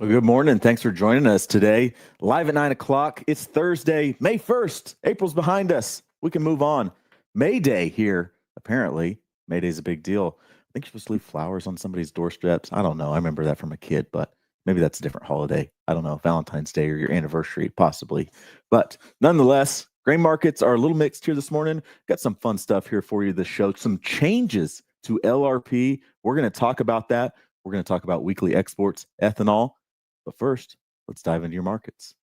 Well, good morning. Thanks for joining us today. Live at 9 o'clock. It's Thursday, May 1st. April's behind us. We can move on. May Day here, apparently. May Day's a big deal. I think you're supposed to leave flowers on somebody's doorsteps. I don't know. I remember that from a kid, but maybe that's a different holiday. I don't know. Valentine's Day or your anniversary, possibly. But nonetheless, grain markets are a little mixed here this morning. Got some fun stuff here for you this show. Some changes to LRP. We're going to talk about that. We're going to talk about weekly exports, ethanol. But first, let's dive into your markets.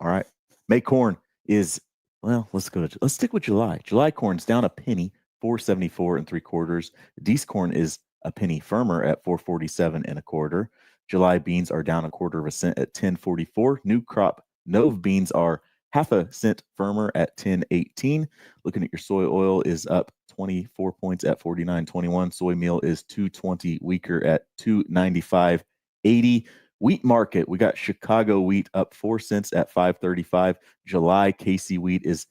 All right. May corn is, well, let's stick with July. July corn's down a penny, 474 and 3/4. Dees corn is a penny firmer at 447 and a quarter. July beans are down 1/4 cent at 1044. New crop Nove beans are half a cent firmer at 1018. Looking at your soy oil is up 24 points at 49.21. Soy meal is 220 weaker at 295.80. Wheat market, we got Chicago wheat up 4 cents at 535. July KC wheat is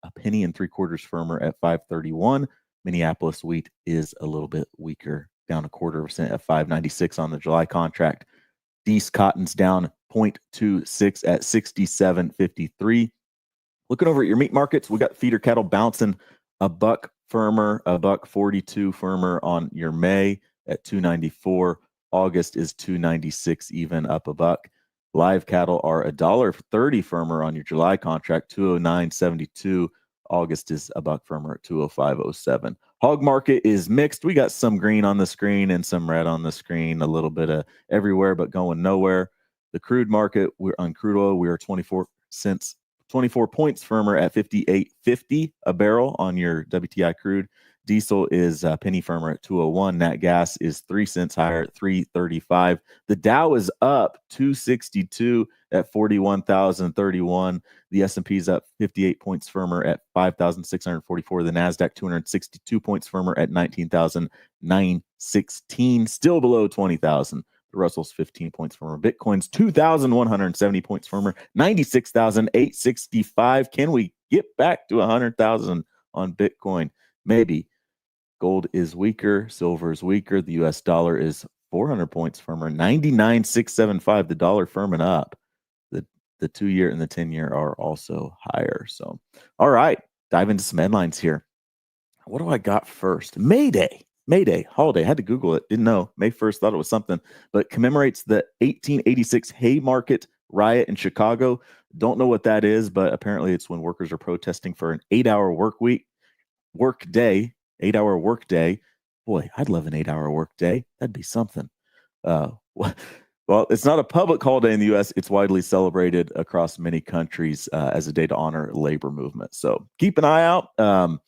a penny and 3/4 firmer at 531. Minneapolis wheat is a little bit weaker, down 1/4 cent at 596 on the July contract. Dees cotton's down 0.26 at 67.53. Looking over at your meat markets, we got feeder cattle bouncing a buck firmer, a buck 42 firmer on your May at 294. August is 296, even up a buck. Live cattle are $1.30 firmer on your July contract, 209.72. August is a buck firmer at 205.07. Hog market is mixed. We got some green on the screen and some red on the screen, a little bit of everywhere, but going nowhere. The crude market, we're on crude oil, we are 24 points firmer at 58.50 a barrel on your WTI crude. Diesel is a penny firmer at 201. Nat gas is 3 cents higher at 335. The Dow is up 262 at 41,031. The S&P is up 58 points firmer at 5,644. The Nasdaq 262 points firmer at 19,916. Still below 20,000. The Russell's 15 points firmer. Bitcoin's 2,170 points firmer, 96,865. Can we get back to 100,000 on Bitcoin? Maybe. Gold is weaker. Silver is weaker. The U.S. dollar is 400 points firmer, 99,675. The dollar firming up. The 2-year and the 10-year are also higher. So, all right, dive into some headlines here. What do I got first? May Day holiday. Had to Google it. Didn't know. May 1st, thought it was something, but commemorates the 1886 Haymarket riot in Chicago. Don't know what that is, but apparently it's when workers are protesting for an 8-hour work day. 8-hour work day. Boy, I'd love an 8-hour work day. That'd be something. Well, it's not a public holiday in the U.S. It's widely celebrated across many countries as a day to honor labor movement. So keep an eye out on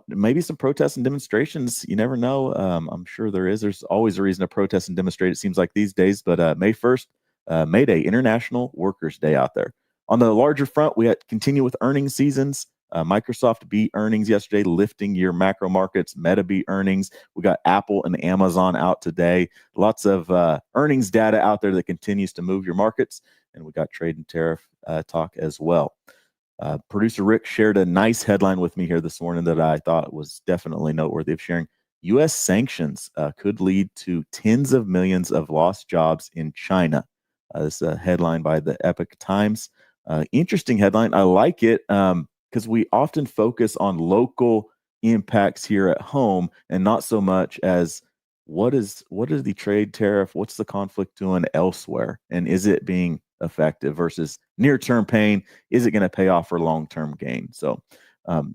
maybe some protests and demonstrations. You never know. I'm sure there is. There's always a reason to protest and demonstrate, it seems like these days. But May 1st, May Day, International Workers' Day out there. On the larger front, we continue with earnings seasons. Microsoft beat earnings yesterday, lifting your macro markets. Meta beat earnings. We got Apple and Amazon out today. Lots of earnings data out there that continues to move your markets. And we got trade and tariff talk as well. Producer Rick shared a nice headline with me here this morning that I thought was definitely noteworthy of sharing. U.S. sanctions could lead to tens of millions of lost jobs in China. This is a headline by the Epoch Times. Interesting headline. I like it. Because we often focus on local impacts here at home and not so much as what is the trade tariff, what's the conflict doing elsewhere, and is it being effective versus near-term pain? Is it going to pay off for long-term gain? So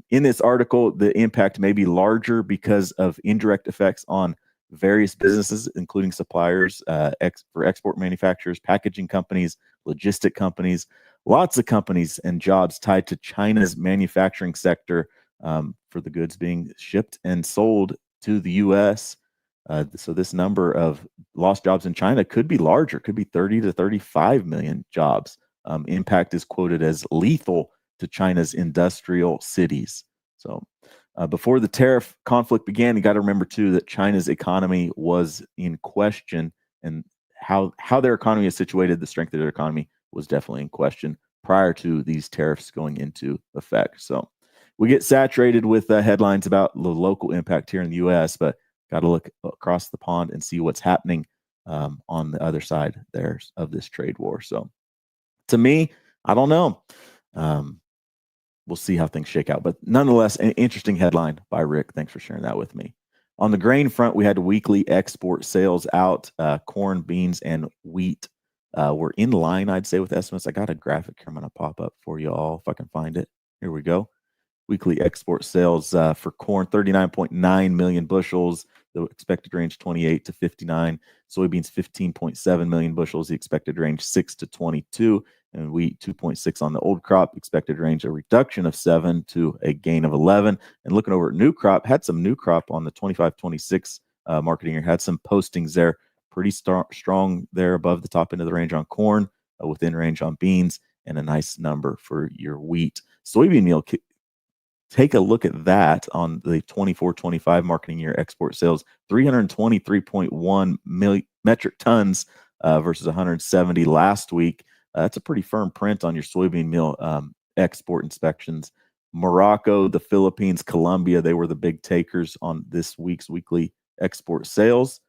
in this article, the impact may be larger because of indirect effects on various businesses, including suppliers, for export manufacturers, packaging companies, logistic companies, lots of companies and jobs tied to China's manufacturing sector for the goods being shipped and sold to the U.S. So this number of lost jobs in China could be larger, could be 30 to 35 million jobs. Impact is quoted as lethal to China's industrial cities. So before the tariff conflict began, you got to remember, too, that China's economy was in question, and how their economy is situated, the strength of their economy was definitely in question prior to these tariffs going into effect. So we get saturated with headlines about the local impact here in the U.S., but got to look across the pond and see what's happening on the other side there of this trade war. So to me, I don't know. We'll see how things shake out. But nonetheless, an interesting headline by Rick. Thanks for sharing that with me. On the grain front, we had weekly export sales out. Corn, beans, and wheat were in line, I'd say, with estimates. I got a graphic here I'm going to pop up for you all if I can find it. Here we go. Weekly export sales for corn, 39.9 million bushels. The expected range 28 to 59. Soybeans, 15.7 million bushels. The expected range 6 to 22. And wheat, 2.6 on the old crop. Expected range a reduction of 7 to a gain of 11. And looking over at new crop, had some new crop on the 25-26 marketing year. Had some postings there. Pretty strong there above the top end of the range on corn, within range on beans, and a nice number for your wheat. Soybean meal, take a look at that on the 24-25 marketing year export sales, 323.1 million metric tons versus 170 last week. That's a pretty firm print on your soybean meal export inspections. Morocco, the Philippines, Colombia, they were the big takers on this week's weekly export sales.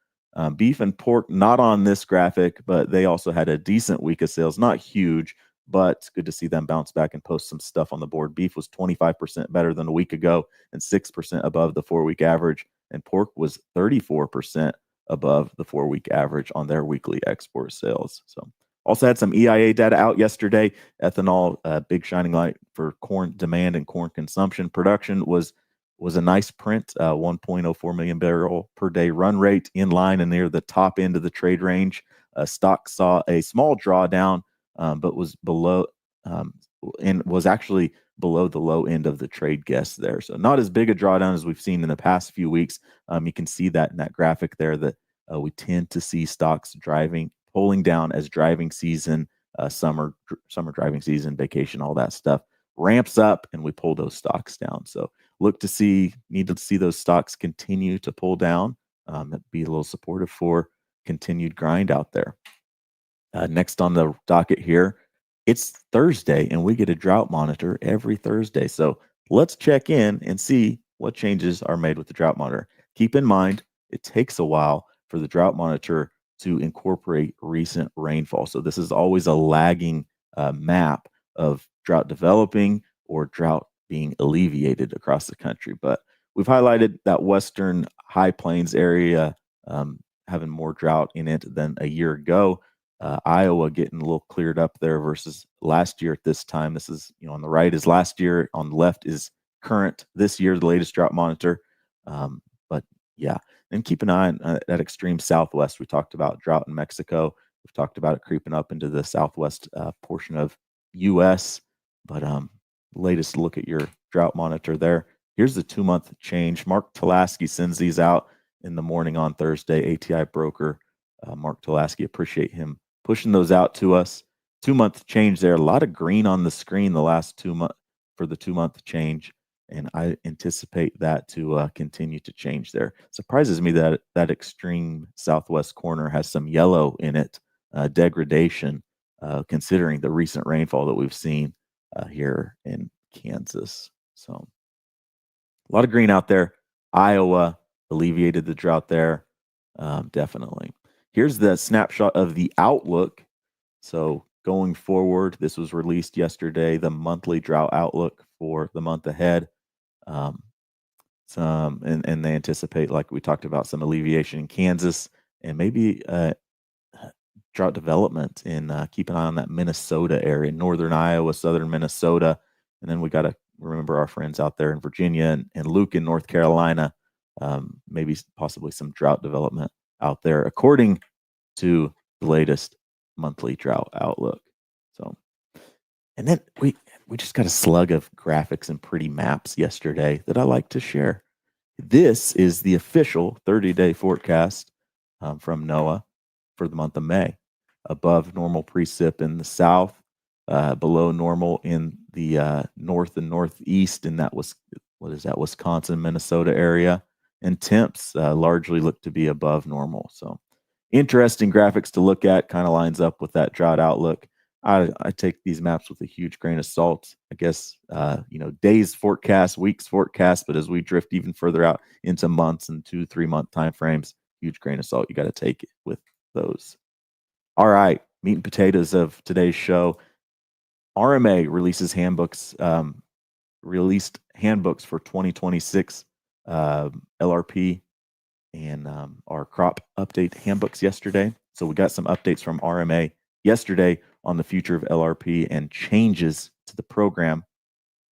Beef and pork, not on this graphic, but they also had a decent week of sales. Not huge, but it's good to see them bounce back and post some stuff on the board. Beef was 25% better than a week ago and 6% above the 4-week average. And pork was 34% above the 4-week average on their weekly export sales. So also had some EIA data out yesterday. Ethanol, big shining light for corn demand and corn consumption. Production was a nice print, 1.04 million barrel per day run rate, in line and near the top end of the trade range. Stock saw a small drawdown, but was below and was actually below the low end of the trade guess there. So not as big a drawdown as we've seen in the past few weeks. You can see that in that graphic there that we tend to see stocks pulling down as driving season, summer driving season, vacation, all that stuff ramps up, and we pull those stocks down. So need to see those stocks continue to pull down. Be a little supportive for continued grind out there. Next on the docket here, it's Thursday, and we get a drought monitor every Thursday. So let's check in and see what changes are made with the drought monitor. Keep in mind, it takes a while for the drought monitor to incorporate recent rainfall. So this is always a lagging map of drought developing or drought being alleviated across the country. But we've highlighted that western high plains area having more drought in it than a year ago. Iowa getting a little cleared up there versus last year at this time. This is, on the right is last year, on the left is current this year, the latest drought monitor. But yeah, and keep an eye on that extreme southwest. We talked about drought in Mexico. We've talked about it creeping up into the southwest portion of U.S. But latest look at your drought monitor there. Here's the 2-month change. Mark Tulaski sends these out in the morning on Thursday. ATI broker Mark Tulaski, appreciate him pushing those out to us. 2-month change there. A lot of green on the screen the last 2 months for the 2-month change, and I anticipate that to continue to change there. Surprises me that that extreme southwest corner has some yellow in it, degradation, considering the recent rainfall that we've seen here in Kansas. So a lot of green out there. Iowa alleviated the drought there, definitely. Here's the snapshot of the outlook. So going forward, this was released yesterday, the monthly drought outlook for the month ahead. And they anticipate, like we talked about, some alleviation in Kansas and maybe drought development in keep an eye on that Minnesota area, northern Iowa, southern Minnesota. And then we got to remember our friends out there in Virginia and Luke in North Carolina, maybe possibly some drought development out there, according to the latest monthly drought outlook. So, and then we just got a slug of graphics and pretty maps yesterday that I like to share. This is the official 30-day forecast from NOAA for the month of May. Above normal precip in the south, below normal in the north and northeast, and that was Wisconsin, Minnesota area, and temps largely look to be above normal. So interesting graphics to look at, kind of lines up with that drought outlook. I take these maps with a huge grain of salt. I guess days forecast, weeks forecast, but as we drift even further out into months and 2-3 month time frames, huge grain of salt. You got to take it with those. All right, meat and potatoes of today's show. RMA releases handbooks, released handbooks for 2026 LRP and our crop update handbooks yesterday. So we got some updates from RMA yesterday on the future of LRP and changes to the program,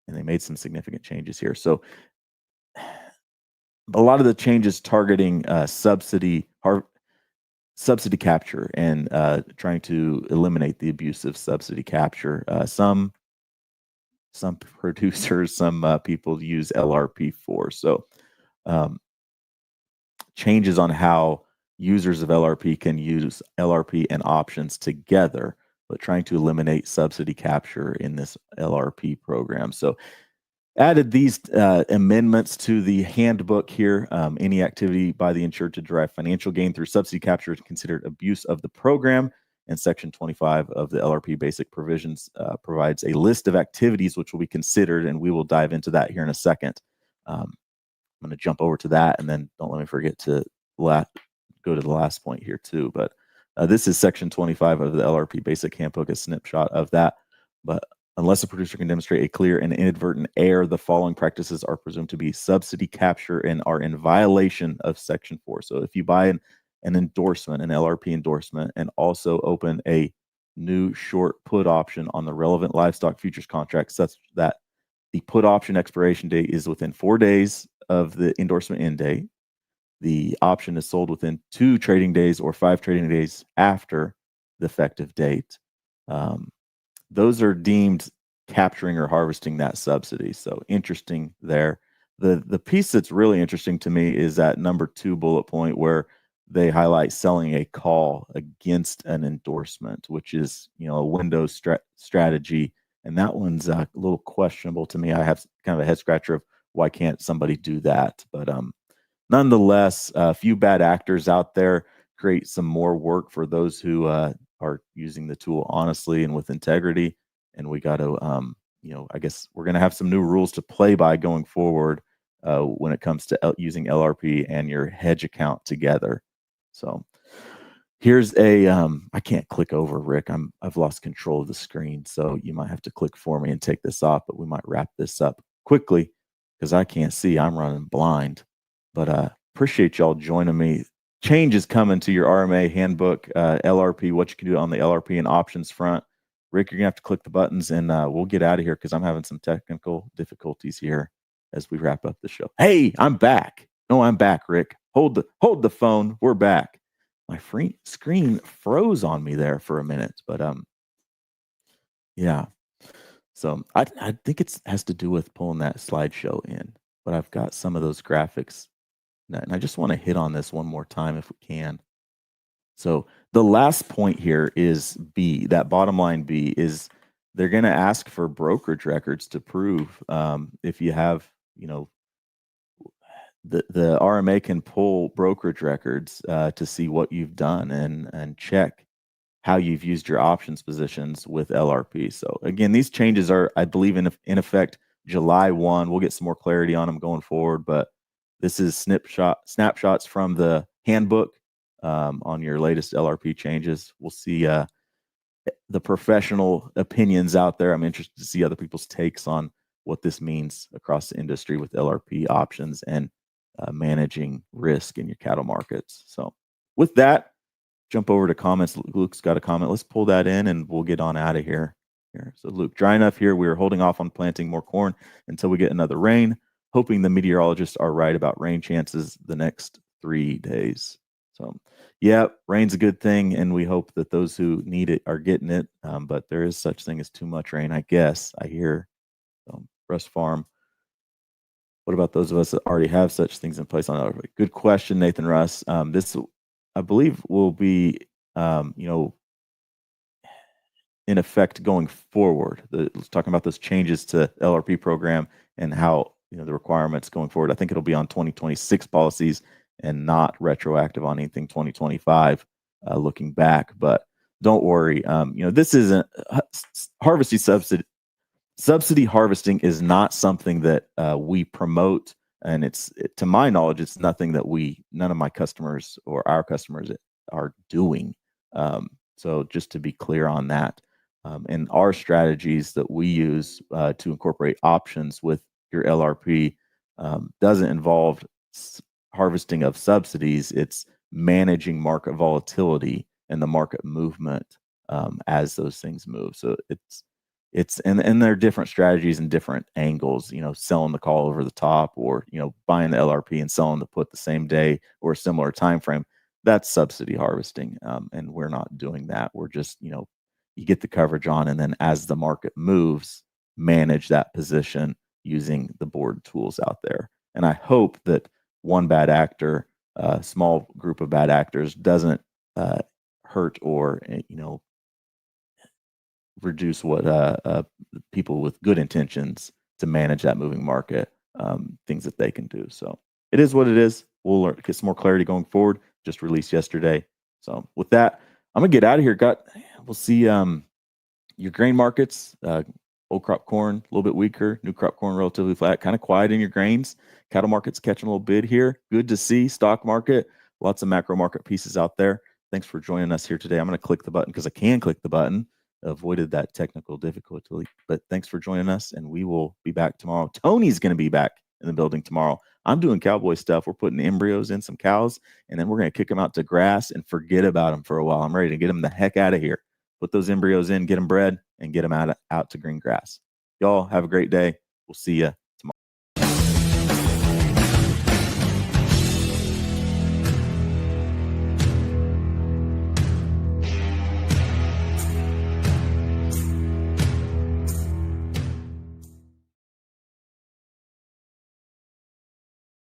and they made some significant changes here. So a lot of the changes targeting subsidy capture and trying to eliminate the abuse of subsidy capture. Some producers, some people use LRP for. So changes on how users of LRP can use LRP and options together, but trying to eliminate subsidy capture in this LRP program. So added these amendments to the handbook here. Any activity by the insured to derive financial gain through subsidy capture is considered abuse of the program. And Section 25 of the LRP Basic Provisions provides a list of activities which will be considered, and we will dive into that here in a second. I'm going to jump over to that, and then don't let me forget to go to the last point here too. But this is Section 25 of the LRP Basic Handbook, a snapshot of that. But unless a producer can demonstrate a clear and inadvertent error, the following practices are presumed to be subsidy capture and are in violation of Section 4. So if you buy an endorsement, an LRP endorsement, and also open a new short put option on the relevant livestock futures contract such that the put option expiration date is within 4 days of the endorsement end date, the option is sold within 2 trading days or 5 trading days after the effective date, those are deemed capturing or harvesting that subsidy. So interesting there. The piece that's really interesting to me is that number 2 bullet point where they highlight selling a call against an endorsement, which is, a window strategy. And that one's a little questionable to me. I have kind of a head scratcher of why can't somebody do that? But nonetheless, a few bad actors out there create some more work for those who are using the tool honestly and with integrity. And we got to, I guess we're going to have some new rules to play by going forward when it comes to using LRP and your hedge account together. So here's a, I can't click over, Rick. I've lost control of the screen. So you might have to click for me and take this off, but we might wrap this up quickly because I can't see. I'm running blind. But appreciate y'all joining me. Changes coming to your RMA handbook, LRP, what you can do on the LRP and options front. Rick, you're going to have to click the buttons, and we'll get out of here because I'm having some technical difficulties here as we wrap up the show. Hey, I'm back. No, I'm back, Rick. Hold the phone. We're back. My screen froze on me there for a minute, but yeah. So I think it has to do with pulling that slideshow in, but I've got some of those graphics. And I just want to hit on this one more time if we can. So the last point here is B, that bottom line B is they're going to ask for brokerage records to prove if you have, the RMA can pull brokerage records to see what you've done and check how you've used your options positions with LRP. So again, these changes are, I believe, in effect July 1. We'll get some more clarity on them going forward, but this is snapshots from the handbook on your latest LRP changes. We'll see the professional opinions out there. I'm interested to see other people's takes on what this means across the industry with LRP options and managing risk in your cattle markets. So with that, jump over to comments. Luke's got a comment. Let's pull that in and we'll get on out of here. So Luke, dry enough here. We're holding off on planting more corn until we get another rain, hoping the meteorologists are right about rain chances the next 3 days. So yeah, rain's a good thing, and we hope that those who need it are getting it. But there is such thing as too much rain, I guess. I hear. Russ Farm. What about those of us that already have such things in place on LRP? Good question, Nathan Russ. This, I believe, will be, in effect going forward. Let's talk about those changes to LRP program and how the requirements going forward. I think it'll be on 2026 policies and not retroactive on anything 2025 looking back. But don't worry, this isn't harvesting subsidy. Subsidy harvesting is not something that we promote, and to my knowledge, it's nothing that none of my customers or our customers are doing. So just to be clear on that. And our strategies that we use to incorporate options with your LRP doesn't involve harvesting of subsidies. It's managing market volatility and the market movement as those things move. So and there are different strategies and different angles, selling the call over the top, or, buying the LRP and selling the put the same day or a similar time frame. That's subsidy harvesting. And we're not doing that. We're just, you get the coverage on, and then as the market moves, manage that position using the board tools out there. And I hope that one bad actor, a small group of bad actors, doesn't hurt or reduce what people with good intentions to manage that moving market, things that they can do. So it is what it is. We'll get some more clarity going forward. Just released yesterday. So with that, I'm gonna get out of here. We'll see your grain markets. Old crop corn a little bit weaker. New crop corn relatively flat. Kind of quiet in your grains. Cattle markets catching a little bid here. Good to see. Stock market. Lots of macro market pieces out there. Thanks for joining us here today. I'm going to click the button because I can click the button. Avoided that technical difficulty. But thanks for joining us, and we will be back tomorrow. Tony's going to be back in the building tomorrow. I'm doing cowboy stuff. We're putting embryos in some cows, and then we're going to kick them out to grass and forget about them for a while. I'm ready to get them the heck out of here. Put those embryos in, get them bred, and get them out to green grass. Y'all have a great day. We'll see you